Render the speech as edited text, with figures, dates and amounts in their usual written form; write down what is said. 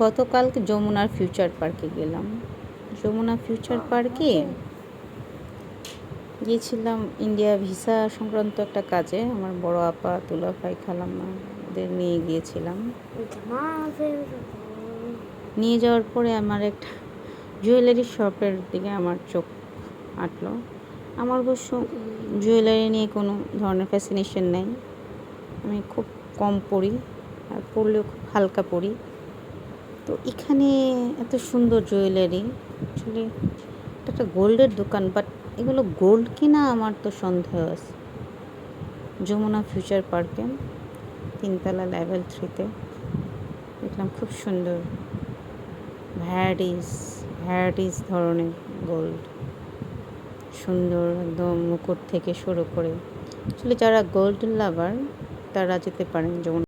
গতকালকে যমুনার ফিউচার পার্কে গেলাম। যমুনা ফিউচার পার্কে গিয়েছিলাম ইন্ডিয়া ভিসা সংক্রান্ত একটা কাজে। আমার বড় আপা, দুলাভাই, খালাম্মাদের নিয়ে গিয়েছিলাম। নিয়ে যাওয়ার পরে আমার একটা জুয়েলারি শপের দিকে আমার চোখ আটলো। আমার অবশ্য জুয়েলারি নিয়ে কোনো ধরনের ফ্যাসিনেশন নেই, আমি খুব কম পরি, আর পরলেও খুব হালকা পরি। তো এখানে এত সুন্দর জুয়েলারি, অ্যাকচুয়ালি একটা গোল্ডের দোকান, বাট এগুলো গোল্ড কিনা আমার তো সন্দেহ আছে। যমুনা ফিউচার পার্কে 3তলা লেভেল 3-তে দেখলাম খুব সুন্দর ভ্যারাইটিস ধরনের গোল্ড, সুন্দর একদম মুকুট থেকে শুরু করে। অ্যাকচুয়ালি যারা গোল্ড লাভার তারা যেতে পারেন যমুনা।